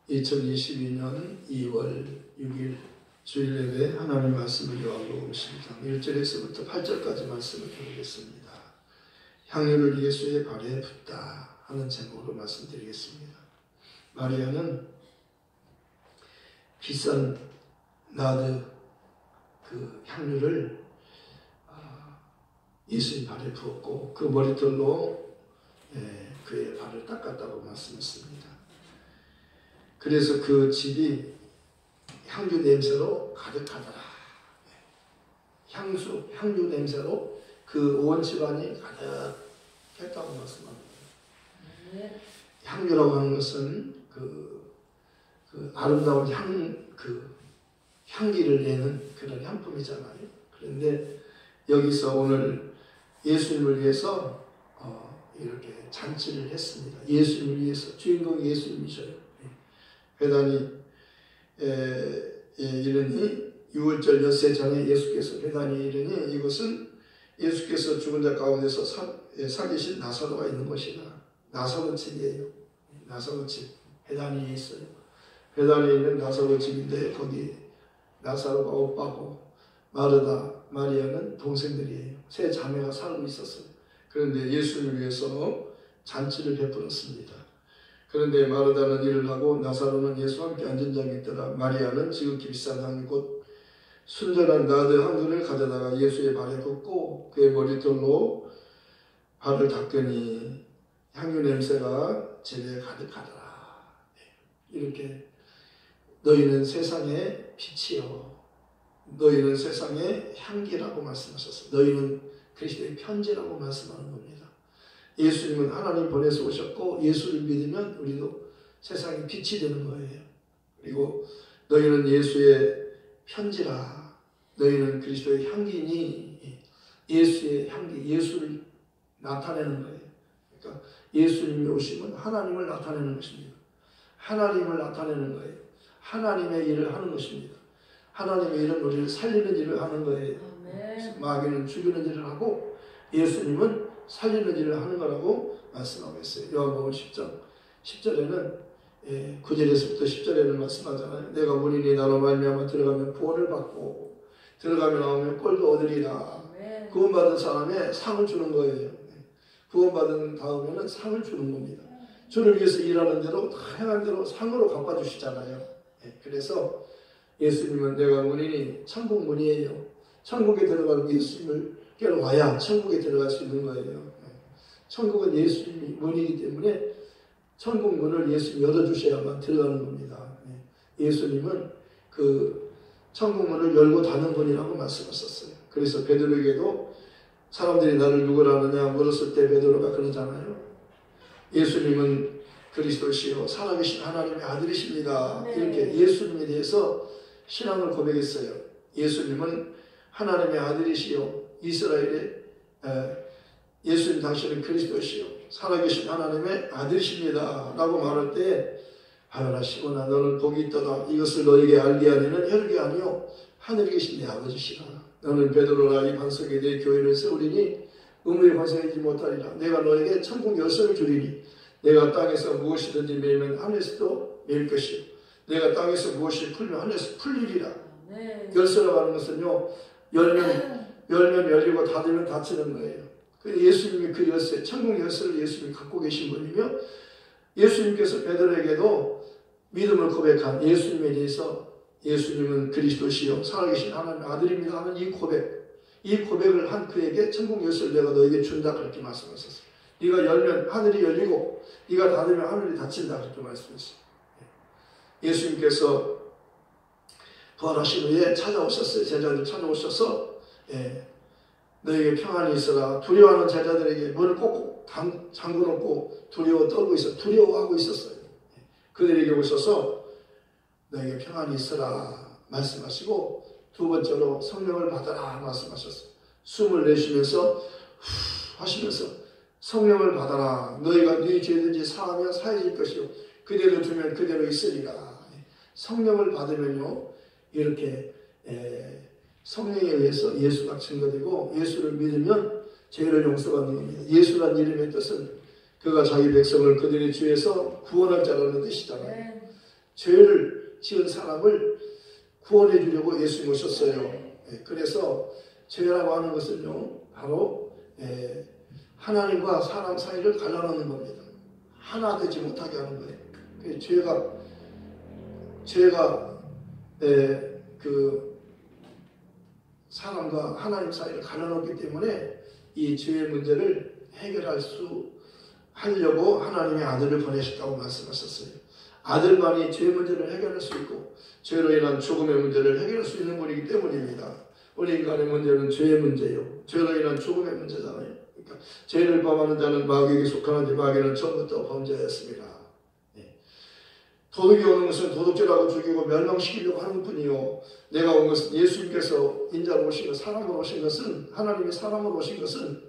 2022년 2월 6일 주일 예배 하나님의 말씀을 요한복음 12장 1절에서부터 8절까지 말씀을 드리겠습니다. 향유를 예수의 발에 붓다 하는 제목으로 말씀드리겠습니다. 마리아는 비싼 나드 그 향유를 예수의 발에 부었고 그 머리털로 그의 발을 닦았다고 말씀했습니다. 그래서 그 집이 향유 냄새로 가득하더라. 향유 냄새로 그 온 집안이 가득했다고 말씀합니다. 향유라고 하는 것은 그 아름다운 향기를 내는 그런 향품이잖아요. 그런데 여기서 오늘 예수님을 위해서 이렇게 잔치를 했습니다. 예수님을 위해서 주인공이 예수님이셔요. 회단이 이르니 6월절 엿새 전에 예수께서 회단이 이르니 이것은 예수께서 죽은 자 가운데서 살리신 나사로가 있는 것이다. 나사로 집이에요. 나사로 집. 회단이 있어요. 회단에 있는 나사로 집인데 거기 나사로가 오빠고 마르다, 마리아는 동생들이에요. 세 자매가 살고 있었어요. 그런데 예수님을 위해서 잔치를 베풀었습니다. 그런데 마르다는 일을 하고 나사로는 예수와 함께 앉은 자가 있더라. 마리아는 지극히 비싼 향유 곧 순전한 나드 한 근을 가져다가 예수의 발에 붓고 그의 머리털로 발을 닦으니 향유 냄새가 집에 가득하더라. 이렇게 너희는 세상의 빛이요 너희는 세상의 향기라고 말씀하셨어요. 너희는 그리스도의 편지라고 말씀하는 겁니다. 예수님은 하나님 보내서 오셨고 예수를 믿으면 우리도 세상의 빛이 되는 거예요. 그리고 너희는 예수의 편지라. 너희는 그리스도의 향기니 예수의 향기, 예수를 나타내는 거예요. 그러니까 예수님이 오시면 하나님을 나타내는 것입니다. 하나님을 나타내는 거예요. 하나님의 일을 하는 것입니다. 하나님의 일은 우리를 살리는 일을 하는 거예요. 마귀는 죽이는 일을 하고 예수님은 살리는 일을 하는 거라고 말씀하고 있어요. 요한복음 10장 10절에는 9절에서부터 10절에는 말씀하잖아요. 내가 문이니 나로 말미암아 들어가면 구원을 받고 들어가면 나오면 꼴도 얻으리라. 구원받은 사람에 상을 주는 거예요. 구원받은 다음에는 상을 주는 겁니다. 주를 위해서 일하는 대로 다양한 대로 상으로 갚아주시잖아요. 그래서 예수님은 내가 문이니 천국 문이에요. 천국에 들어가는 예수님을 깨러 와야 천국에 들어갈 수 있는 거예요. 천국은 예수님이 문이기 때문에 천국 문을 예수님이 열어주셔야만 들어가는 겁니다. 예수님은 그 천국 문을 열고 닫는 분이라고 말씀하셨어요. 그래서 베드로에게도 사람들이 나를 누구라 하느냐 물었을 때 베드로가 그러잖아요. 예수님은 그리스도시요 살아계신 하나님의 아들이십니다. 이렇게 예수님에 대해서 신앙을 고백했어요. 예수님은 하나님의 아들이시요 이스라엘의 예수님 당신은 그리스도시요 살아계신 하나님의 아들이십니다 라고 말할 때 하늘아 시몬아 너는 복이 있도다. 이것을 너에게 알게 하니는 혈육이 아니요 하늘에 계신 내 아버지시라. 너는 베드로라 이 반석에 내 교회를 세우리니 의무에 반석이지 못하리라. 내가 너에게 천국 열쇠를 주리니 내가 땅에서 무엇이든지 매면 하늘에서도 매일 것이요 내가 땅에서 무엇이 풀면 하늘에서 풀리리라. 열쇠라고 하는 것은요 열면 열리고 닫으면 닫히는 거예요. 예수님이 그 열쇠, 천국 열쇠를 예수님이 갖고 계신 분이며 예수님께서 베드로에게도 믿음을 고백한 예수님에 대해서 예수님은 그리스도시요 살아계신 하나님의 아들입니다 하는 이 고백을 한 그에게 천국 열쇠를 내가 너에게 준다 그렇게 말씀하셨어요. 네가 열면 하늘이 열리고 네가 닫으면 하늘이 닫힌다 그렇게 말씀했어요. 예수님께서 부활하신 후에 찾아오셨어요. 제자들 찾아오셔서 너에게 평안이 있어라. 두려워하는 제자들에게 문을 꼭 잠궈놓고 두려워하고 있었어요. 그들에게 오셔서 너에게 평안이 있어라 말씀하시고 두 번째로 성령을 받아라 말씀하셨어요. 숨을 내쉬면서 하시면서 성령을 받아라. 너희가 네 죄든지 사하면 사해질 것이요 그대로 두면 그대로 있으리라. 성령을 받으면요 이렇게 성령에 의해서 예수가 증거되고 예수를 믿으면 죄를 용서받는 겁니다. 예수란 이름의 뜻은 그가 자기 백성을 그들의 죄에서 구원할 자라는 뜻이잖아요. 죄를 지은 사람을 구원해 주려고 예수님 오셨어요. 그래서 죄라고 하는 것은요, 바로 하나님과 사람 사이를 갈라놓는 겁니다. 하나 되지 못하게 하는 거예요. 죄가 그 사람과 하나님 사이를 갈라놓기 때문에 이 죄의 문제를 해결할 수 하려고 하나님의 아들을 보내셨다고 말씀하셨어요. 아들만이 죄의 문제를 해결할 수 있고 죄로 인한 죽음의 문제를 해결할 수 있는 분이기 때문입니다. 우리 인간의 문제는 죄의 문제요. 죄로 인한 죽음의 문제잖아요. 그러니까 죄를 범하는 자는 마귀에게 속하는지 마귀는 처음부터 범죄였습니다. 도둑이 오는 것은 도둑질하고 죽이고 멸망시키려고 하는 뿐이요. 내가 온 것은 예수님께서 인자로 오신 것, 사람으로 오신 것은, 하나님이 사람으로 오신 것은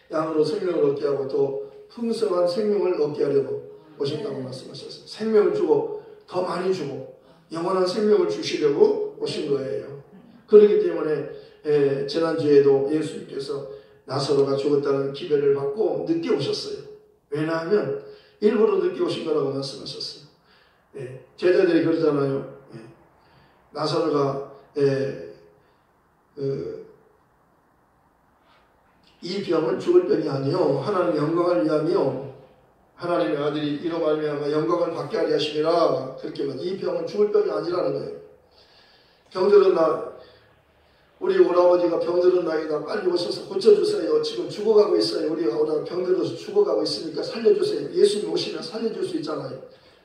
양으로 생명을 얻게 하고 또 풍성한 생명을 얻게 하려고 오셨다고 말씀하셨어요. 생명을 주고 더 많이 주고 영원한 생명을 주시려고 오신 거예요. 그렇기 때문에 지난주에도 예수님께서 나사로가 죽었다는 기별을 받고 늦게 오셨어요. 왜냐하면 일부러 늦게 오신 거라고 말씀하셨어요. 제자들이 그러잖아요. 나사로가 이 병은 죽을 병이 아니요 하나님의 영광을 위함이요 하나님의 아들이 이로 말미암아 영광을 받게 하려 하심이라. 그렇게 말해요. 이 병은 죽을 병이 아니라는 거예요. 병들은 우리 오라버지가 병들은 나이다. 빨리 오셔서 고쳐주세요. 지금 죽어가고 있어요. 우리가 병들어서 죽어가고 있으니까 살려주세요. 예수님 오시면 살려줄 수 있잖아요.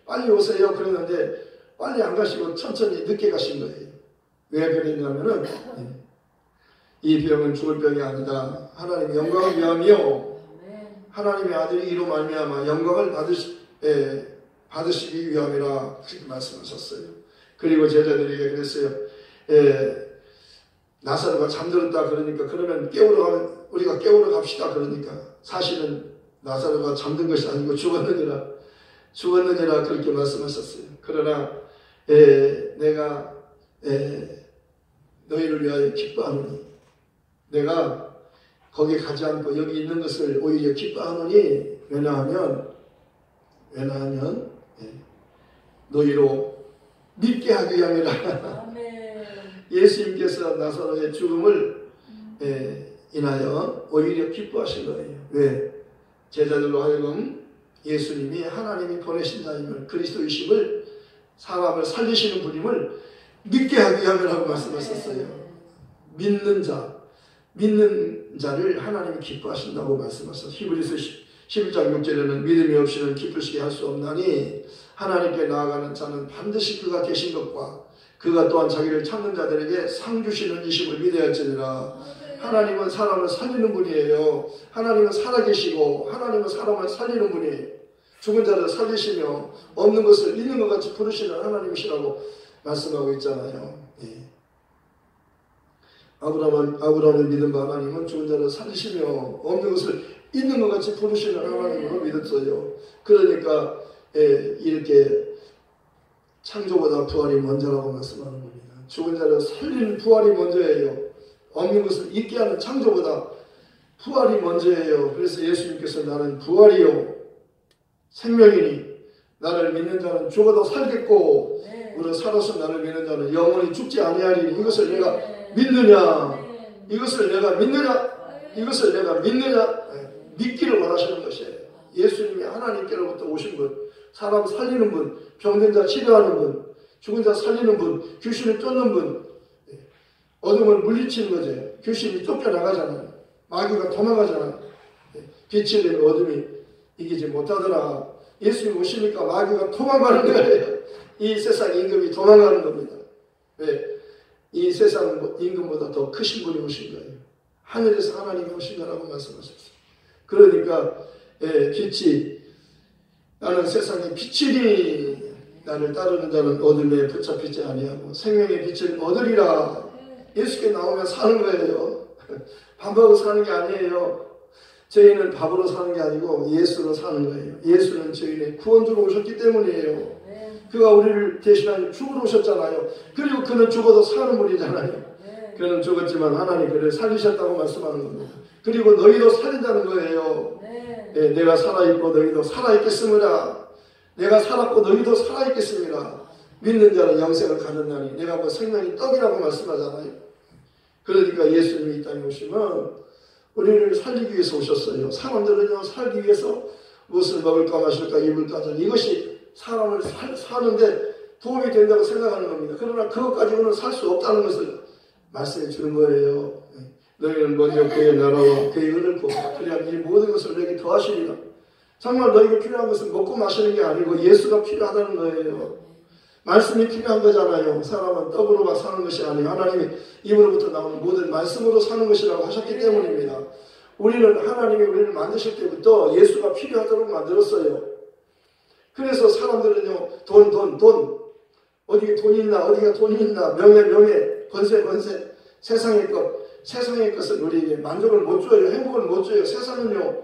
빨리 오세요. 그러는데 빨리 안 가시고 천천히 늦게 가신 거예요. 왜 그랬냐면은 이 병은 죽을 병이 아니다. 하나님의 영광을 위함이요 하나님의 아들이 이로 말미암아 영광을 받으시기 위함이라 그렇게 말씀하셨어요. 그리고 제자들에게 그랬어요. 나사로가 잠들었다 그러니까 그러면 우리가 깨우러 갑시다 그러니까 사실은 나사로가 잠든 것이 아니고 죽었느니라 그렇게 말씀하셨어요. 그러나 내가 너희를 위하여 기뻐하노니 내가 거기 가지 않고 여기 있는 것을 오히려 기뻐하노니 왜냐하면 너희로 믿게 하기 위함이라. 예수님께서 나사로의 죽음을 인하여 오히려 기뻐하신 거예요. 왜? 제자들로 하여금 예수님이 하나님이 보내신 자임을 그리스도이심을 사람을 살리시는 분임을 믿게 하기 위함이라고 말씀하셨어요. 믿는 자를 하나님이 기뻐하신다고 말씀하셨어요. 히브리서 11장 6절에는 믿음이 없이는 기쁘시게 할 수 없나니 하나님께 나아가는 자는 반드시 그가 계신 것과 그가 또한 자기를 찾는 자들에게 상 주시는 이심을 믿어야 할지니라. 하나님은 사람을 살리는 분이에요. 하나님은 살아계시고 하나님은 사람을 살리는 분이에요. 죽은 자를 살리시며 없는 것을 있는 것 같이 부르시는 하나님이시라고 말씀하고 있잖아요. 아브라함을 믿은 바 하나님은 죽은 자를 살리시며 없는 것을 있는 것 같이 부르시는 하나님으로 믿었어요. 그러니까 이렇게 창조보다 부활이 먼저라고 말씀하는 겁니다. 죽은 자를 살리는 부활이 먼저예요. 없는 것을 있게 하는 창조보다 부활이 먼저예요. 그래서 예수님께서 나는 부활이요 생명이니 나를 믿는 자는 죽어도 살겠고 우리가 살아서 나를 믿는 자는 영원히 죽지 아니하리니 이것을 내가 믿느냐 이것을 내가 믿느냐 믿기를 원하시는 것이에요. 예수님이 하나님께로부터 오신 분, 사람 살리는 분, 병든 자 치료하는 분, 죽은 자 살리는 분, 귀신을 쫓는 분, 어둠을 물리치는 거죠. 귀신이 쫓겨나가잖아요. 마귀가 도망가잖아요. 빛이 되는 어둠이 이기지 못하더라. 예수님 오시니까 마귀가 도망가는 거예요. 이 세상 임금이 도망가는 겁니다. 왜? 이 세상 임금보다 더 크신 분이 오신 거예요. 하늘에서 하나님이 오신 거라고 말씀하셨어요. 그러니까 빛이 나는 세상의 빛이니 나를 따르는 자는 어둠에 붙잡히지 아니하고 생명의 빛을 얻으리라. 예수께 나오면 사는 거예요. 밥으로 사는 게 아니에요. 저희는 밥으로 사는 게 아니고 예수로 사는 거예요. 예수는 저희의 구원주로 오셨기 때문이에요. 그가 우리를 대신하여 죽으러 오셨잖아요. 그리고 그는 죽어도 사는 분이잖아요. 그는 죽었지만 하나님 그를 살리셨다고 말씀하는 겁니다. 그리고 너희도 살린다는 거예요. 내가 살아있고 너희도 살아있겠으므라. 내가 살았고 너희도 살아있겠습니다. 믿는 자는 영생을 가졌나니 내가 뭐 생명이 떡이라고 말씀하잖아요. 그러니까 예수님이 이 땅에 오시면 우리를 살리기 위해서 오셨어요. 사람들은요 살기 위해서 무엇을 먹을까 마실까 입을까 이것이 사람을 사는데 도움이 된다고 생각하는 겁니다. 그러나 그것까지는 살 수 없다는 것을 말씀해 주는 거예요. 너희는 먼저 그의 나라와 그의 은을 구하라. 그래야 이 모든 것을 너에게 더하시리라. 정말 너에게 필요한 것은 먹고 마시는 게 아니고 예수가 필요하다는 거예요. 말씀이 필요한 거잖아요. 사람은 떡으로만 사는 것이 아니에요. 하나님이 입으로부터 나오는 모든 말씀으로 사는 것이라고 하셨기 때문입니다. 우리는 하나님이 우리를 만드실 때부터 예수가 필요하도록 만들었어요. 그래서 사람들은요 돈 어디에 돈이 있나 어디가 돈이 있나 명예 권세 세상의 것은 우리에게 만족을 못 줘요. 행복을 못 줘요. 세상은요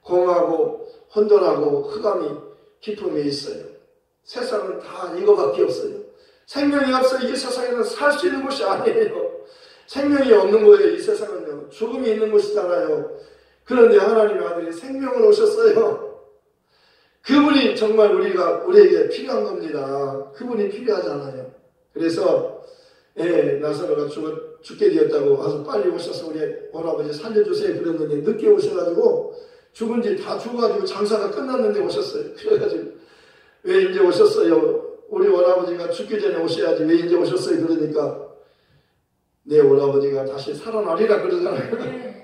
공하고 혼돈하고 흑암이 기품이 있어요. 세상은 다 이거밖에 없어요. 생명이 없어 이 세상에는 살 수 있는 곳이 아니에요. 생명이 없는 거예요. 이 세상은요 죽음이 있는 곳이잖아요. 그런데 하나님의 아들이 생명을 오셨어요. 그분이 정말 우리에게 필요한 겁니다. 그분이 필요하잖아요. 그래서 나사로가 죽게 되었다고 와서 빨리 오셔서 우리 오라버지 살려주세요 그랬는데 늦게 오셔가지고 죽은 지 다 죽어가지고 장사가 끝났는데 오셨어요. 그래가지고 왜 이제 오셨어요? 우리 오라버지가 죽기 전에 오셔야지 왜 이제 오셨어요? 그러니까 내 오라버지가 다시 살아나리라 그러잖아요.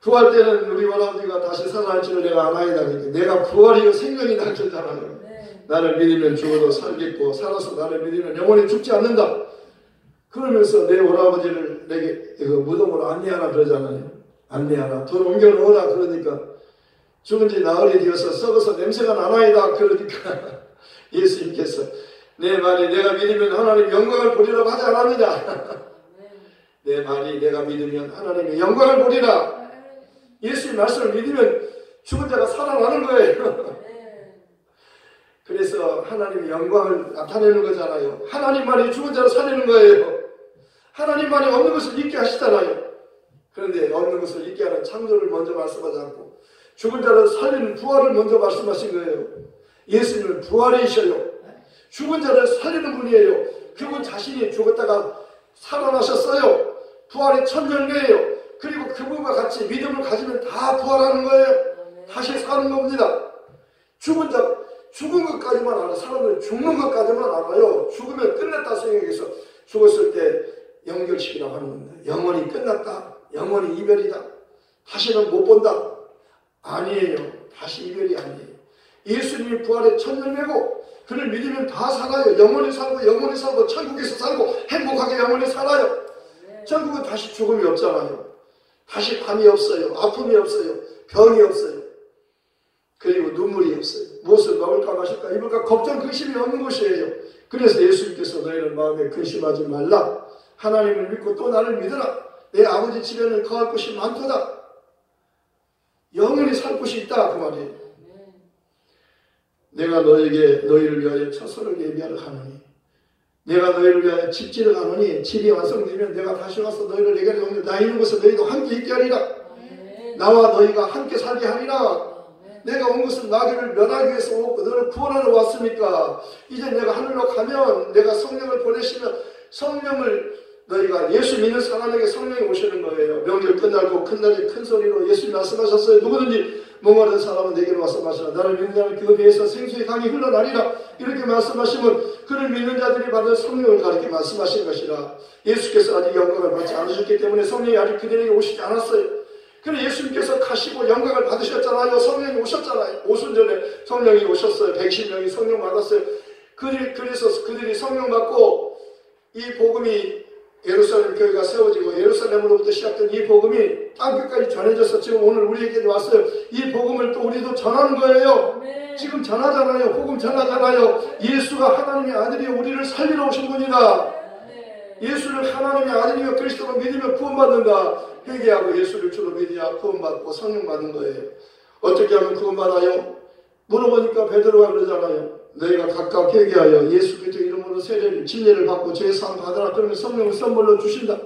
구할 때는 우리 오라버지가 다시 살아날 줄을 내가 아나이다. 내가 부활이요 생명이다 그러잖아요. 나를 믿으면 죽어도 살겠고 살아서 나를 믿으면 영원히 죽지 않는다. 그러면서 내 오라버지를 내게 무덤으로 안내하라 그러잖아요. 안내하라. 돈 옮겨 놓으라 그러니까 죽은 지 나흘이 되어서 썩어서 냄새가 나나이다. 그러니까 예수님께서 내 말이 내가 믿으면 하나님 영광을 보리라고 하지 않았느냐. 내 말이 내가 믿으면 하나님의 영광을 보리라. 예수님 말씀을 믿으면 죽은 자가 살아나는 거예요. 그래서 하나님의 영광을 나타내는 거잖아요. 하나님만이 죽은 자를 살리는 거예요. 하나님만이 없는 것을 잊게 하시잖아요. 그런데 없는 것을 잊게 하는 창조를 먼저 말씀하지 않고 죽은 자를 살리는 부활을 먼저 말씀하신 거예요. 예수님은 부활이셔요. 죽은 자를 살리는 분이에요. 그분 자신이 죽었다가 살아나셨어요. 부활의 첫 열매예요. 그리고 그분과 같이 믿음을 가지면 다 부활하는 거예요. 다시 사는 겁니다. 죽은 것까지만 알아. 사람들은 죽는 것까지만 알아요. 죽으면 끝났다 생각해서 죽었을 때 영결식이라고 하는 겁니다. 영원히 끝났다. 영원히 이별이다. 다시는 못 본다. 아니에요. 다시 이별이 아니에요. 예수님이 부활의 첫 열매고 그를 믿으면 다 살아요. 영원히 살고 천국에서 살고 행복하게 영원히 살아요. 천국은 다시 죽음이 없잖아요. 다시 밤이 없어요. 아픔이 없어요. 병이 없어요. 그리고 눈물이 없어요. 무엇을 먹을까 마실까 입을까 걱정 근심이 없는 곳이에요. 그래서 예수님께서 너희는 마음에 근심하지 말라. 하나님을 믿고 또 나를 믿으라. 내 아버지 집에는 거할 곳이 많도다. 영원히 살 곳이 있다 그 말이에요. 내가 너희를 위하여 처소를 예비하러 가노니 내가 너희를 위하여 집지를 하노니 집이 완성되면 내가 다시 와서 너희를 내게 오늘 나 있는 곳에 너희도 함께 있게 하리라. 나와 너희가 함께 살게 하리라. 내가 온 것은 나귀를 면하기 위해서 오고 너를 구원하러 왔으니까 이제 내가 하늘로 가면 내가 성령을 보내시면 성령을 너희가 예수 믿는 사람에게 성령이 오시는 거예요. 명절 끝나고 큰 날에 큰 소리로 예수님 말씀하셨어요. 누구든지 목마른 사람은 내게로 와서 마시라. 나를 믿는 자는 그 배에서 생수의 강이 흘러나리라. 이렇게 말씀하시면 그를 믿는 자들이 받은 성령을 가르쳐 말씀하신 것이라. 예수께서 아직 영광을 받지 않으셨기 때문에 성령이 아직 그들에게 오시지 않았어요. 그런데 예수님께서 가시고 영광을 받으셨잖아요. 성령이 오셨잖아요. 오순절에 성령이 오셨어요. 110명이 성령 받았어요. 그래서 그들이 성령 받고 이 복음이 예루살렘 교회가 세워지고 예루살렘으로부터 시작된 이 복음이 땅끝까지 전해져서 지금 오늘 우리에게 왔어요. 이 복음을 또 우리도 전하는 거예요. 네. 지금 전하잖아요. 복음 전하잖아요. 예수가 하나님의 아들이 우리를 살리러 오신 분이다. 네. 예수를 하나님의 아들이며 그리스도로 믿으며 구원받는다. 회개하고 예수를 주로 믿어야 구원받고 성령 받는 거예요. 어떻게 하면 구원받아요? 물어보니까 베드로가 그러잖아요. 너희가 각각 회개하여 예수 그리스도 이름으로 세례를 진례를 받고 죄 사함 받으라. 그러면 성령을 선물로 주신다.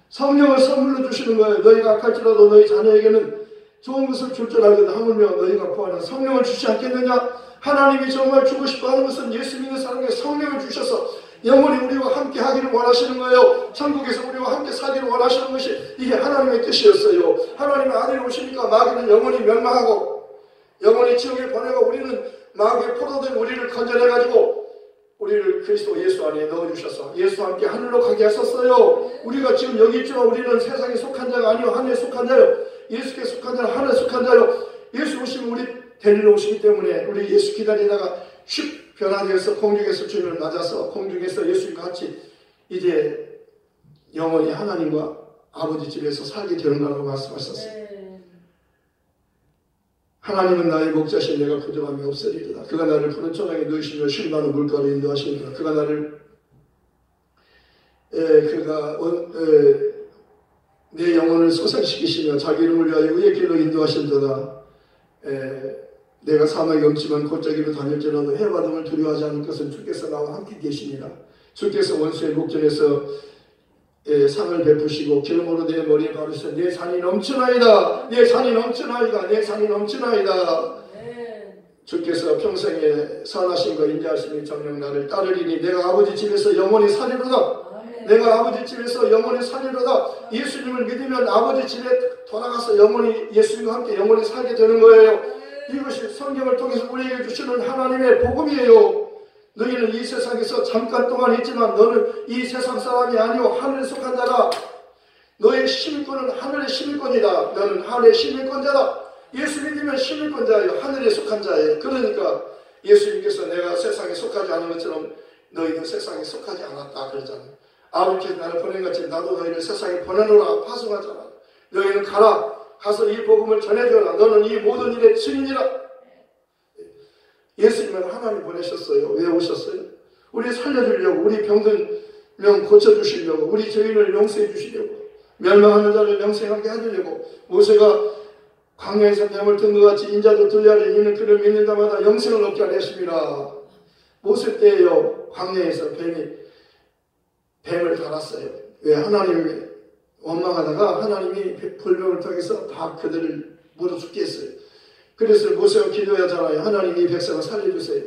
성령을 선물로 주시는 거예요. 너희가 악할지라도 너희 자녀에게는 좋은 것을 줄 줄 알거든 하물며 너희가 구하는 성령을 주지 않겠느냐? 하나님이 정말 주고 싶어하는 것은 예수 믿는 사람에게 성령을 주셔서 영원히 우리와 함께 하기를 원하시는 거예요. 천국에서 우리와 함께 살기를 원하시는 것이 이게 하나님의 뜻이었어요. 하나님의 아들이 오시니까 마귀는 영원히 멸망하고 영원히 지옥에 보내고 우리는 마귀의 포로된 우리를 건져내가지고 우리를 그리스도 예수 안에 넣어주셔서 예수와 함께 하늘로 가게 하셨어요. 우리가 지금 여기 있지만 우리는 세상에 속한 자가 아니요 하늘에 속한 자요. 예수께 속한 자는 하늘에 속한 자요. 예수 오시면 우리 데리러 오시기 때문에 우리 예수 기다리다가 슉 변화되어서 공중에서 주님을 맞아서 공중에서 예수님과 같이 이제 영원히 하나님과 아버지 집에서 살게 되는 거라고 말씀하셨어요. 하나님은 나의 목자신 내가 부족함이 없으리로다. 그가 나를 푸른 초장에 누이시며 쉴만한 물가로 인도하시리로다. 그가 나를 내 영혼을 소생시키시며 자기 이름을 위하여 의의 길로 인도하신도다. 내가 사막이 없지만 골짜기로 다닐지라도 해바람을 두려워하지 않을 것은 주께서 나와 함께 계시니라. 주께서 원수의 목전에서 상을 베푸시고 기름으로 내 머리에 바르시사 내 산이 넘치나이다. 내 산이 넘치나이다. 내 산이 넘치나이다. 주께서 평생에 선하심과 인자하심이 정녕 나를 따르리니 내가 아버지 집에서 영원히 살리로다. 내가 아버지 집에서 영원히 살리로다. 예수님을 믿으면 아버지 집에 돌아가서 영원히 예수님과 함께 영원히 살게 되는 거예요. 이것이 성경을 통해서 우리에게 주시는 하나님의 복음이에요. 너희는 이 세상에서 잠깐 동안 있지만 너는 이 세상 사람이 아니오 하늘에 속한 자라. 너의 시민권은 하늘의 시민권이다. 너는 하늘의 시민권자다. 예수 믿으면 시민권자예요. 하늘에 속한 자예요. 그러니까 예수님께서 내가 세상에 속하지 않은 것처럼 너희는 세상에 속하지 않았다 그러잖아요. 아버지께서 나를 보낸것처럼 나도 너희를 세상에 보내노라 파송하잖아. 너희는 가라. 가서 이 복음을 전해줘라. 너는 이 모든 일의 증인이라. 예수님은 하나님 보내셨어요. 왜 오셨어요? 우리 살려주려고, 우리 병든 명 고쳐주시려고, 우리 죄인을 용서해 주시려고, 멸망하는 자를 영생하게 해주려고. 모세가 광야에서 뱀을 든 것 같이 인자도 들려하리. 이는 그를 믿는 자마다 영생을 얻게 하셨습니다. 모세 때에요. 광야에서 뱀을 달았어요. 왜? 하나님이 원망하다가 하나님이 불병을 통해서 다 그들을 물어 죽게 했어요. 그래서 모세가 기도하잖아요. 하나님 이 백성을 살려주세요.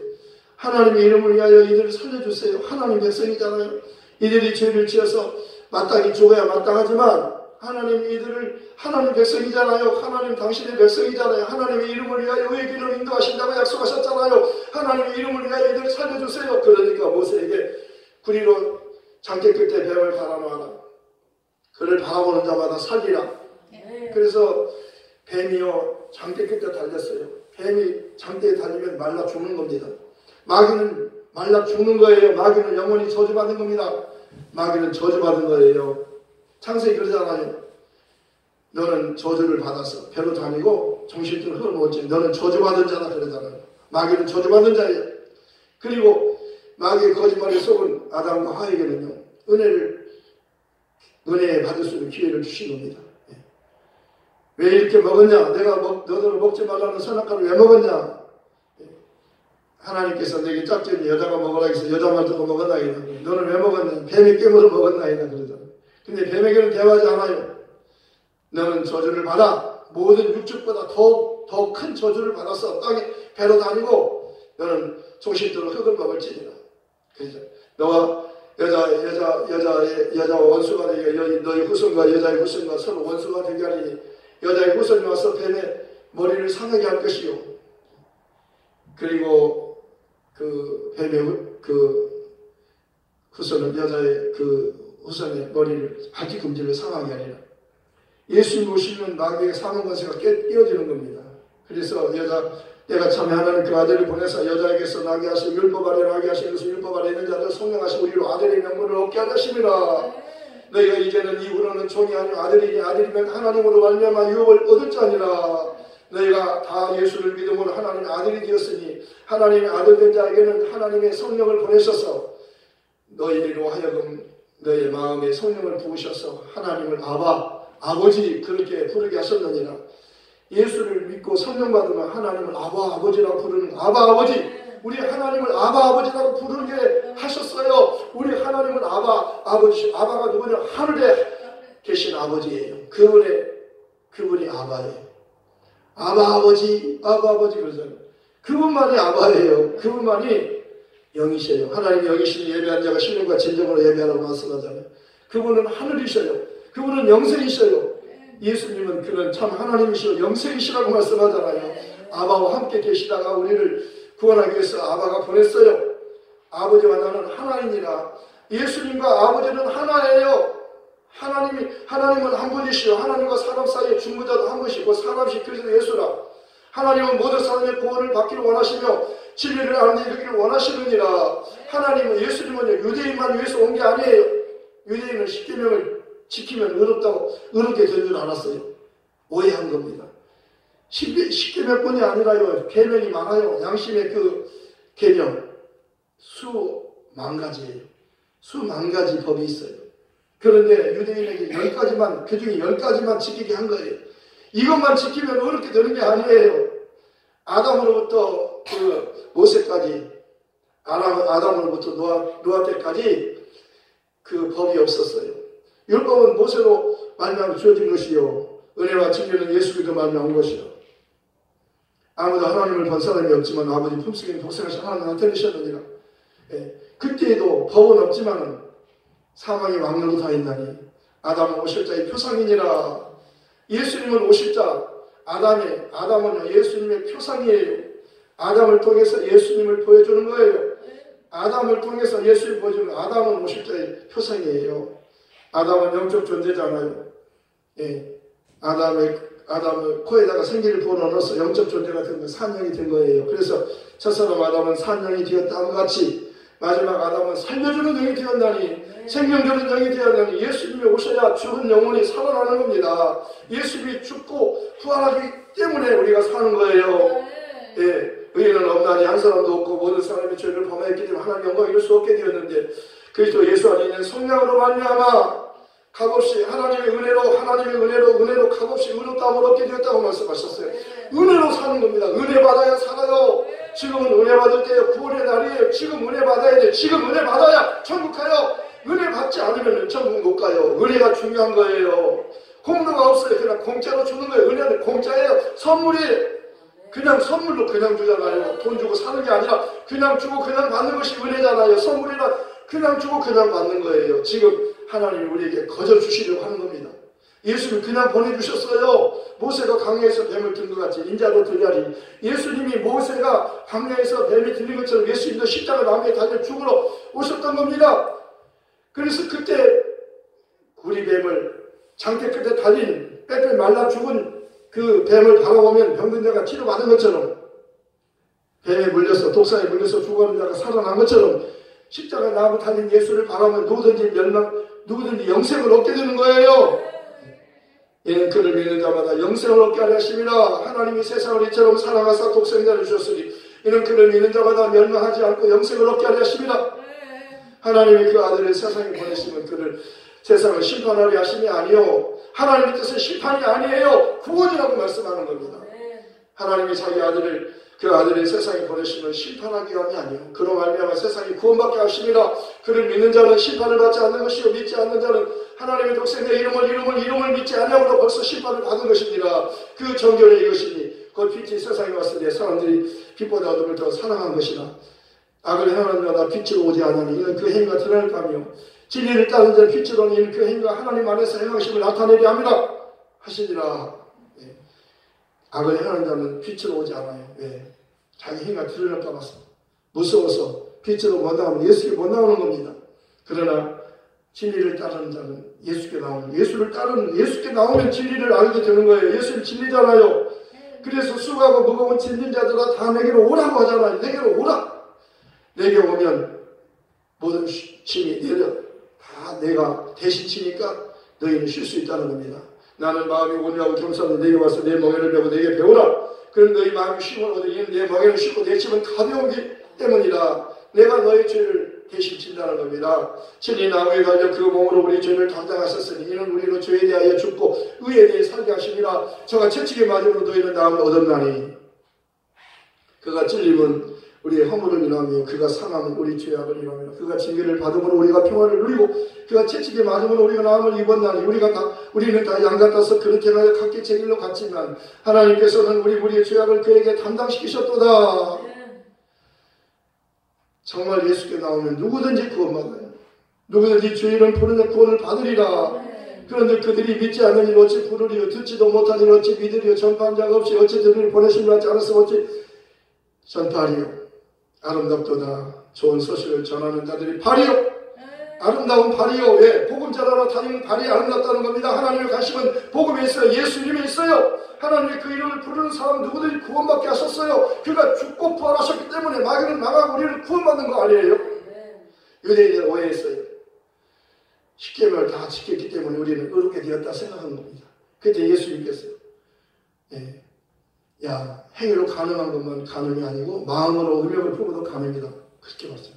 하나님의 이름을 위하여 이들을 살려주세요. 하나님 백성이잖아요. 이들이 죄를 지어서 마땅히 죽어야 마땅하지만 하나님 이들을 하나님 백성이잖아요. 하나님 당신의 백성이잖아요. 하나님의 이름을 위하여 의의 길로 인도하신다고 약속하셨잖아요. 하나님의 이름을 위하여 이들을 살려주세요. 그러니까 모세에게 구리로 장대 끝에 뱀을 달아놓아라. 그를 바라보는 자마다 살리라. 그래서 뱀이요 장대 끝에 달렸어요. 뱀이 장대에 달리면 말라 죽는 겁니다. 마귀는 말라 죽는 거예요. 마귀는 영원히 저주받는 겁니다. 마귀는 저주받은 거예요. 창세기 그러잖아요. 너는 저주를 받아서 배로 다니고 정신줄 흘러놓을지 너는 저주받은 자다 그러잖아요. 마귀는 저주받은 자예요. 그리고 마귀의 거짓말에 속은 아담과 하에게는요 은혜에 받을 수 있는 기회를 주신 겁니다. 왜 이렇게 먹었냐? 내가 너희를 먹지 말라는 선악과를 왜 먹었냐? 하나님께서 내게 짝지니 여자가 먹으라 해서 여자 말 듣고 먹었나이다. 너는 왜 먹었냐? 뱀이 깨물어 먹었나이다 그러잖아요. 근데 뱀에게는 대화하지 않아요. 너는 저주를 받아. 모든 육축보다 더 큰 저주를 받아서 땅에 배로 다니고 너는 종신토록 흙을 먹을지니라. 그러죠. 너와 여자와 원수가 되게 너희 후손과 여자의 후손과 서로 원수가 되게 하리니 여자의 후손이 와서 뱀의 머리를 상하게 할 것이요. 그리고 그 뱀의 그 후손은 여자의 그 후손의 머리를 바퀴꿈치를 상하게 하리라. 예수님 오시면 마귀의 사망 권세가 깨어지는 겁니다. 그래서 내가 참에 하나님 그 아들을 보내서 여자에게서 나게 하시고 율법 아래 나게 하신 것은 율법 아래 있는 자들 성령하시고 우리로 아들의 명분을 얻게 하셨습니다. 너희가 이제는 이후로는 종이 아니라 아들이니 아들이면 하나님으로 말미암아 유업을 얻을 자니라. 너희가 다 예수를 믿음으로 하나님의 아들이 되었으니 하나님의 아들 된 자에게는 하나님의 성령을 보내셔서 너희로 하여금 너희의 마음에 성령을 부으셔서 하나님을 아버지 그렇게 부르게 하셨느니라. 예수를 믿고 성령 받으면 하나님을 아버지라고 부르는 아버지. 우리 하나님을 아버지라고 부르게 하셨어요. 우리 하나님은 아버가 누구냐? 하늘에 계신 아버지예요. 그분이 아바예요. 아버지 그러잖아요. 그분만이 아바예요. 그분만이 영이셔요. 하나님이 영이시니 예배한 자가 신령과 진정으로 예배하라고 말씀하잖아요. 그분은 하늘이셔요. 그분은 영생이셔요. 예수님은 그는 참 하나님이시여 영생이시라고 말씀하잖아요. 아바와 함께 계시다가 우리를 구원하기 위해서 아바가 보냈어요. 아버지와 나는 하나이니라. 예수님과 아버지는 하나예요. 하나님은 한 분이시요. 하나님과 사람 사이의 중보자도 한 분이시고 사람씩 그리스도 예수라. 하나님은 모든 사람의 구원을 받기를 원하시며 진리를 아는 데 이르기를 원하시느니라. 하나님은 예수님은 유대인만 위해서 온 게 아니에요. 유대인은 십계명을 지키면 의롭게 된 줄 알았어요. 오해한 겁니다. 십계명뿐이 아니라요. 계명이 많아요. 양심의 그 계명 수만 가지예요. 수만 가지 법이 있어요. 그런데 유대인에게 10가지만, 그 중에 10가지만 지키게 한 거예요. 이것만 지키면 의롭게 되는 게 아니에요. 아담으로부터 그 모세까지, 아담으로부터 노아 때까지 그 법이 없었어요. 율법은 모세로 말미암아 주어진 것이요. 은혜와 진리는 예수 그리스도 말미암아 온 것이요. 아무도 하나님을 본 사람이 없지만 아버지 품속에 독생하신 하나님 나타내셨느니라. 그때에도 법은 없지만 사망이 왕노로 다 있나니 아담은 오실 자의 표상이니라. 예수님은 오실 자. 아담은요 예수님의 표상이에요. 아담을 통해서 예수님을 보여주는 거예요. 아담을 통해서 예수를 보여주는 아담은 오실 자의 표상이에요. 아담은 영적 존재잖아요. 아담을 코에다가 생기를 부어넣어서 영적 존재가 된 거예요. 산영이 된 거예요. 그래서 첫사람 아담은 산영이 되었다는 같이 마지막 아담은 살려주는 영이 되었나니 생명 주는 영이 되었나니 예수님이 오셔야 죽은 영혼이 살아나는 겁니다. 예수님이 죽고 부활하기 때문에 우리가 사는 거예요. 의인은 없나니 한 사람도 없고 모든 사람이 죄를 범하였기 때문에 하나님 영광을 이룰 수 없게 되었는데 그리스도 예수 안에 있는 성령으로 말미암아 값없이 하나님의 은혜로 값없이 의롭다함을 얻게 되었다고 말씀하셨어요. 은혜로 사는 겁니다. 은혜 받아야 살아요. 지금은 은혜 받을 때예요. 구원의 날이에요. 지금 은혜 받아야 돼. 지금 은혜 받아야 천국 가요. 은혜 받지 않으면 천국 못 가요. 은혜가 중요한 거예요. 공로가 없어요. 그냥 공짜로 주는 거예요. 은혜는 공짜예요. 선물이에요. 그냥 선물로 그냥 주잖아요. 돈 주고 사는 게 아니라 그냥 주고 그냥 받는 것이 은혜잖아요. 선물이라 그냥 주고 그냥 받는 거예요. 지금 하나님이 우리에게 거저 주시려고 하는 겁니다. 예수님 그냥 보내주셨어요. 모세가 강야에서 뱀을 든 것 같이 인자도 들려리. 예수님이 모세가 강야에서 뱀이 들린 것처럼 예수님도 십자가 나무에 달려 죽으러 오셨던 겁니다. 그래서 그때 구리뱀을 장대 끝에 달린 빼빼 말라 죽은 그 뱀을 바라보면 병든 자가 치료받은 것처럼 뱀에 물려서 독사에 물려서 죽어가는 자가 살아난 것처럼 십자가 나무 달린 예수를 바라보면 누구든지 영생을 얻게 되는 거예요. 이는 그를 믿는 자마다 영생을 얻게 하려 하심이라. 하나님이 세상을 이처럼 사랑하사 독생자를 주셨으니 이는 그를 믿는 자마다 멸망하지 않고 영생을 얻게 하려 하심이라. 하나님이 그 아들을 세상에 보내시면 그를 세상을 심판하려 하심이 아니요 하나님의 뜻은 심판이 아니에요. 구원이라고 말씀하는 겁니다. 하나님이 자기 그 아들을 세상에 보내시면 심판하기 위함이 아니요 그로 말미암아 세상이 구원받게 하심이라. 그를 믿는 자는 심판을 받지 않는 것이요 믿지 않는 자는 하나님의 독생자의 이름을 믿지 아니하므로 벌써 심판을 받은 것이니라. 그 정결이 이것이니 곧 빛이 세상에 왔을 때 사람들이 빛보다 어둠을 더 사랑한 것이라. 악을 행하는 자마다 빛으로 오지 않으니 이는 그 행위가 드러날 까며 진리를 따르는 자는 빛으로는 이는 그 행위가 하나님 안에서 행하심을 나타내려 함이라 하시니라. 악을 행하는 자는 빛으로 오지 않아요. 왜? 자기 행위가 드러날까 봐서 무서워서 빛으로 못 나오면 예수께 못 나오는 겁니다. 그러나 진리를 따르는 자는 예수께 나오면 진리를 알게 되는 거예요. 예수는 진리잖아요. 그래서 수고하고 무거운 짐진 자들아 다 내게로 오라고 하잖아요. 내게로 오라. 내게 오면 모든 짐이 다 내가 대신 치니까 너희는 쉴 수 있다는 겁니다. 나는 마음이 온유하고 겸손한데 내게 와서 내 멍에를 메고 내게 배우라. 그럼 너희 마음이 쉼을 얻으니 이는 내 멍에는 쉽고 내 짐은 가벼우기 때문이라. 내가 너희 죄를 대신 진다는 겁니다. 진리 나무에 달려 그 몸으로 우리 죄를 담당하셨으니 이는 우리로 죄에 대하여 죽고 의에 대해 살게 하시니라. 저가 채찍에 맞음으로 너희는 나음을 얻었나니 그가 찔림은 우리의 허물을 인하며 그가 상함은 우리 죄악을 인하며 그가 징계를 받음으로 우리가 평화를 누리고 그가 채찍에 맞음으로 우리가 나음을 입었나니 우리는 다 양 같아서 그릇 행하여 각기 제 길로 갔지만 하나님께서는 우리의 죄악을 그에게 담당시키셨도다. 정말 예수께 나오면 누구든지 구원받아요. 누구든지 주의를 부르는 구원을 받으리라. 그런데 그들이 믿지 않으니 어찌 부르리요. 듣지도 못하니 어찌 믿으리요. 전파한 자가 없이 어찌 들으리. 보내신 줄 알지 않았으면 어찌 전파하리요. 아름답도다. 좋은 소식을 전하는 자들이 발이요. 아름다운 발이요. 예, 복음 전하러 다니는 발이 아름답다는 겁니다. 하나님의 관심은 복음에 있어요. 예수 이름에 있어요. 하나님의 그 이름을 부르는 사람 누구든지 구원받게 하셨어요. 그가 죽고 부활하셨기 때문에 마귀는 망하고 우리를 구원받는 거 아니에요? 유대인들은 오해했어요. 십계명을 다 지켰기 때문에 우리는 의롭게 되었다 생각하는 겁니다. 그때 예수님께서 야, 행위로 가늠한 것만 가늠이 아니고 마음으로 의명을 품어도 가늠이다. 그렇게 봤어요.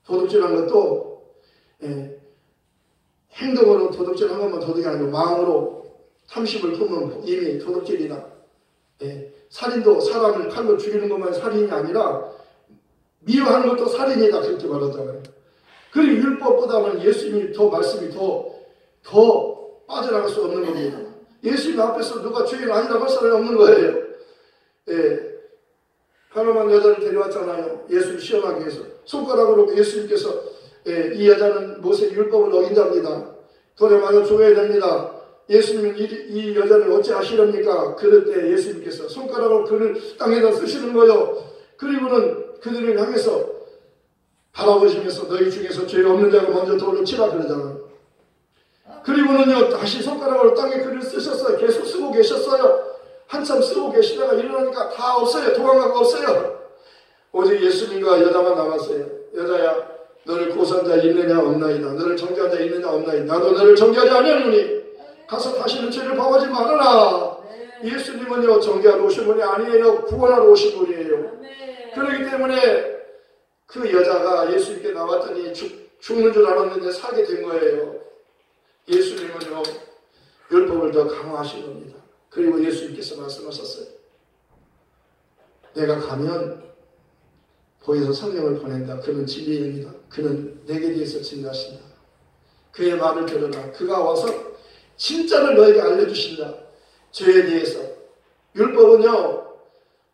도둑질한 것도 행동으로 도둑질한 것만 도둑이 아니고 마음으로 탐심을 품으면 이미 도둑질이다. 살인도 사람을 칼로 죽이는 것만 살인이 아니라 미워하는 것도 살인이다. 그렇게 말하잖아요. 그리고 율법보다는 예수님이 더 말씀이 더 빠져나갈 수 없는 겁니다. 예수님 앞에서 누가 죄인 아니라고 할 사람이 없는 거예요. 가늠한 여자를 데려왔잖아요. 예수를 시험하기 위해서. 손가락으로 예수님께서 이 여자는 모세의 율법을 어긴 자입니다. 돌에 맞아 죽어야 됩니다. 예수님은 이 여자를 어찌 아시렵니까? 그럴 때 예수님께서 손가락으로 그를 땅에다 쓰시는 거예요. 그리고는 그들을 향해서 바라보시면서 너희 중에서 죄 없는 자가 먼저 돌로 치라 그러잖아요. 그리고는요 다시 손가락으로 땅에 글을 쓰셨어요. 계속 쓰고 계셨어요. 한참 쓰고 계시다가 일어나니까 다 없어요. 도망간 거 없어요. 오직 예수님과 여자만 남았어요. 여자야 너를 고소한 자 있느냐 없나이다. 너를 정죄한 자 있느냐 없나이다. 나도 너를 정죄하지 아니하노니 가서 다시는 죄를 범하지 말아라. 예수님은요 정죄하러 오신 분이 아니에요. 구원하러 오신 분이에요. 그렇기 때문에 그 여자가 예수님께 나왔더니 죽는 줄 알았는데 살게 된 거예요. 예수님은요 율법을 더 강화하신 겁니다. 그리고 예수님께서 말씀하셨어요. 내가 가면 보혜사 성령을 보낸다. 그는 진리의 영이다. 그는 내게 대해서 증거하신다. 그의 말을 들으라. 그가 와서 진짜를 너에게 알려주신다. 죄에 대해서. 율법은요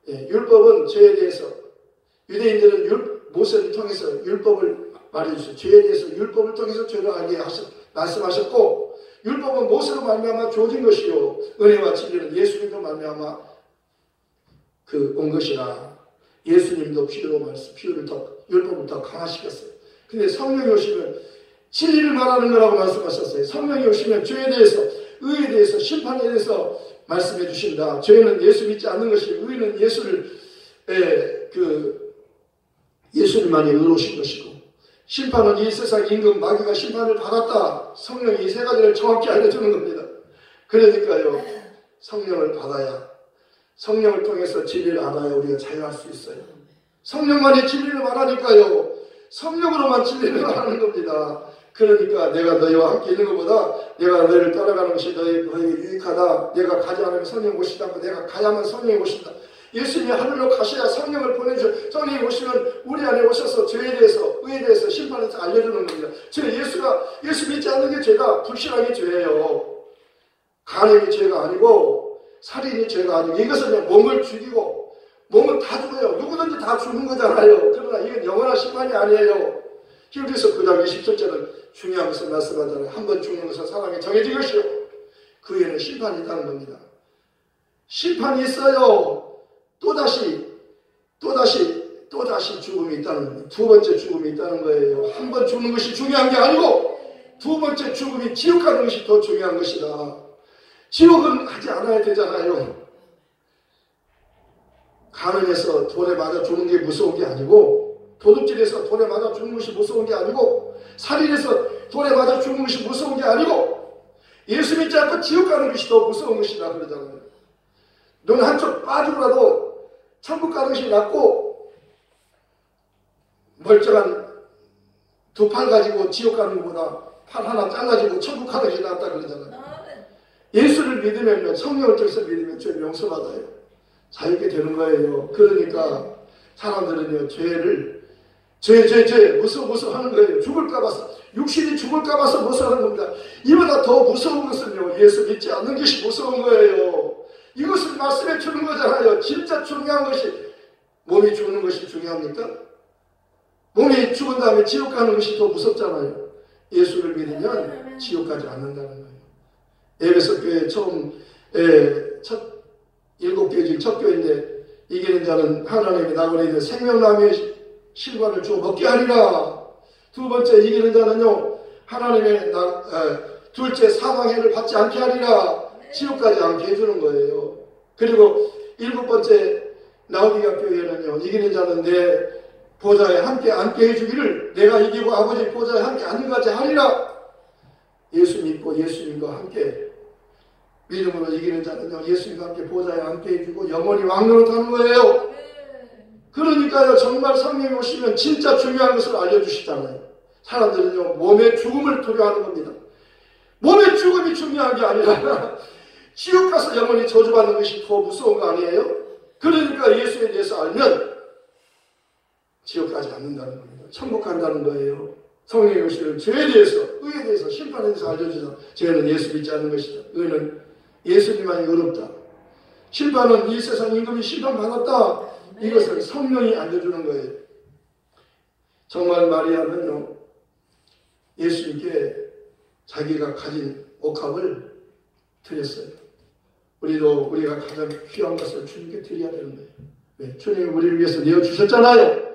율법은 죄에 대해서 유대인들은 모세를 통해서 율법을 말해주셨어요. 죄에 대해서 율법을 통해서 죄를 알게 말씀하셨고 율법은 모세로 말미암아 주어진 것이요 은혜와 진리는 예수님도 말미암아 온 것이라. 예수님도 율법을 더 강화시켰어요. 근데 성령이 오시면 진리를 말하는 거라고 말씀하셨어요. 성령이 오시면 죄에 대해서 의에 대해서 심판에 대해서 말씀해 주신다. 죄는 예수 믿지 않는 것이 의는 예수님만이 의로우신 것이고 심판은 이 세상 임금 마귀가 심판을 받았다. 성령이 이 세 가지를 정확히 알려주는 겁니다. 그러니까요 성령을 받아야 성령을 통해서 진리를 알아야 우리가 자유할 수 있어요. 성령만이 진리를 말하니까요 성령으로만 진리를 말하는 겁니다. 그러니까 내가 너희와 함께 있는 것보다 내가 너희를 따라가는 것이 너희에게 유익하다. 내가 가지 않으면 성령이 오시다고 내가 가야만 성령이 오신다. 예수님이 하늘로 가셔야 성령을 보내주셔. 성령이 오시면 우리 안에 오셔서 죄에 대해서 의에 대해서 심판에 대해서 알려주는 겁니다. 예수 믿지 않는 게 죄가 불신앙이 죄예요. 간음이 죄가 아니고 살인이 죄가 아니고 이것은 그냥 몸을 죽이고 몸은 다 죽어요. 누구든지 다 죽는 거잖아요. 그러나 이건 영원한 심판이 아니에요. 히브리서 9장 27절은 중요한 것을 말씀하잖아요. 한 번 죽는 것은 사람이 정해진 것이요 그 후에는 심판이 있다는 겁니다. 심판이 있어요. 또다시 죽음이 있다는 겁니다. 두 번째 죽음이 있다는 거예요. 한 번 죽는 것이 중요한 게 아니고 두 번째 죽음이 지옥 가는 것이 더 중요한 것이다. 지옥은 가지 않아야 되잖아요. 간음에서 돌에 맞아 죽는 게 무서운 게 아니고 도둑질에서 돌에 맞아 죽는 것이 무서운 게 아니고 살인에서 돌에 맞아 죽는 것이 무서운 게 아니고 예수 믿지 않고 지옥 가는 것이 더 무서운 것이다 그러잖아요. 눈 한쪽 빠지고라도 천국 가는 것이 낫고 멀쩡한 두 팔 가지고 지옥 가는 것보다 팔 하나 잘라지고 천국 가는 것이 낫다 그러잖아요. 예수를 믿으면요 성령을 통해서 믿으면 죄를 용서받아요. 자유롭게 되는 거예요. 그러니까 사람들은요, 죄 무서워 하는 거예요. 죽을까봐서, 육신이 죽을까봐서 무서워하는 겁니다. 이보다 더 무서운 것은요, 예수 믿지 않는 것이 무서운 거예요. 이것을 말씀해 주는 거잖아요. 진짜 중요한 것이, 몸이 죽는 것이 중요합니까? 몸이 죽은 다음에 지옥 가는 것이 더 무섭잖아요. 예수를 믿으면 지옥 가지 않는다는 거예요. 에베소 교회 처음, 첫 7교회 중 첫 교회인데, 이기는 자는 하나님의 낙원에 있는 생명나무의 실과를 주어 먹게 하리라. 두 번째, 이기는 자는요, 하나님의 둘째 사망해를 받지 않게 하리라. 지옥 가지 않게 해주는 거예요. 그리고 7번째, 라오디가 교회는요, 이기는 자는 내 보좌에 함께 앉게 해주기를 내가 이기고 아버지 보좌에 함께 앉는같이 하리라. 예수 믿고 예수님과 함께 믿음으로 이기는 자는요, 예수님과 함께 보좌에 앉게 해주고 영원히 왕노릇하는 거예요. 그러니까요, 정말 성령이 오시면 진짜 중요한 것을 알려주시잖아요. 사람들은요, 몸의 죽음을 두려워하는 겁니다. 몸의 죽음이 중요한 게 아니라 지옥 가서 영원히 저주받는 것이 더 무서운 거 아니에요? 그러니까 예수에 대해서 알면 지옥 가지 않는다는 겁니다. 천국 간다는 거예요. 성령이 오시는 죄에 대해서, 의에 대해서, 심판에 대해서 알려주자. 죄는 예수 믿지 않는 것이다. 의는 예수님만이 의롭다. 심판은 이 세상 임금이 심판받았다. 이것을 성령이 알려주는 거예요. 정말 마리아는요, 예수님께 자기가 가진 옥합을 드렸어요. 우리가 가장 귀한 것을 주님께 드려야 되는 거예요. 네, 주님이 우리를 위해서 내어주셨잖아요.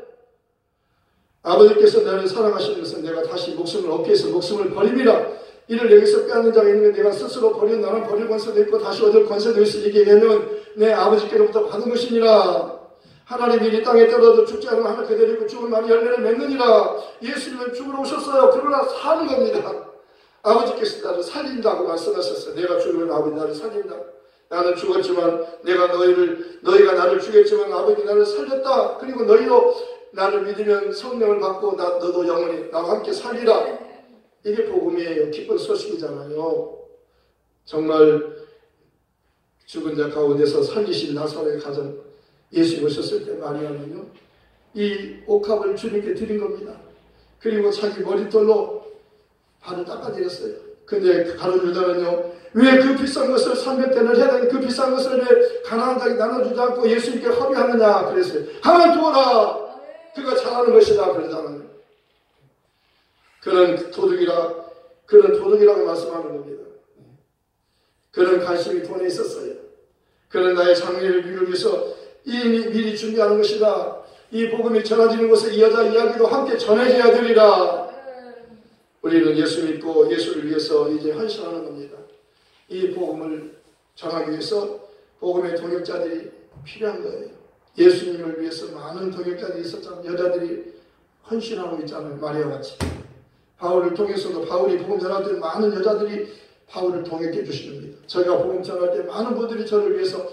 아버지께서 나를 사랑하시는 것은 내가 다시 목숨을 얻기 위해서 목숨을 버립니다. 이를 내게서 빼앗는 자가 있는 게 내가 스스로 버린 나는 버릴 권세도 있고 다시 얻을 권세도 있으니 왜냐하면 내 아버지께로부터 받은 것이니라. 하나님이 이 땅에 떨어져 죽지 않으면 하늘 그대로 있고 죽은 많이 열매를 맺느니라. 예수님은 죽으러 오셨어요. 그러나 사는 겁니다. 아버지께서 나를 살린다고 말씀하셨어요. 내가 죽으면 아버지 나를 살린다. 나는 죽었지만 너희가 나를 죽였지만 아버지 나를 살렸다. 그리고 너희도 나를 믿으면 성령을 받고 너도 영원히 나와 함께 살리라. 이게 복음이에요. 기쁜 소식이잖아요. 정말 죽은 자 가운데서 살리신 나사렛의 가정 예수님 오셨을 때 마리아는요, 이 옥합을 주님께 드린 겁니다. 그리고 자기 머리털로 발을 닦아드렸어요. 근데 가룟 유다는요, 왜 그 비싼 것을 300대를 해야 되는 그 비싼 것을 왜 가난한 자에게 나눠주지 않고 예수님께 허비하느냐 그랬어요. 가만두어라. 그가 잘하는 것이다 그러잖아요. 그는 도둑이라고 말씀하는 겁니다. 그는 관심이 돈에 있었어요. 그는 나의 장래를 위를 위해서 이미 미리 준비하는 것이다. 이 복음이 전해지는 곳에 이 여자 이야기도 함께 전해져야 되리라. 우리는 예수 믿고 예수를 위해서 이제 헌신하는 겁니다. 이 복음을 전하기 위해서 복음의 동역자들이 필요한 거예요. 예수님을 위해서 많은 동역자들이 있었잖아요. 여자들이 헌신하고 있잖아요. 마리아같이. 바울을 통해서도 바울이 복음 전할 때 많은 여자들이 바울을 동역해 주시는 겁니다. 저희가 복음 전할 때 많은 분들이 저를 위해서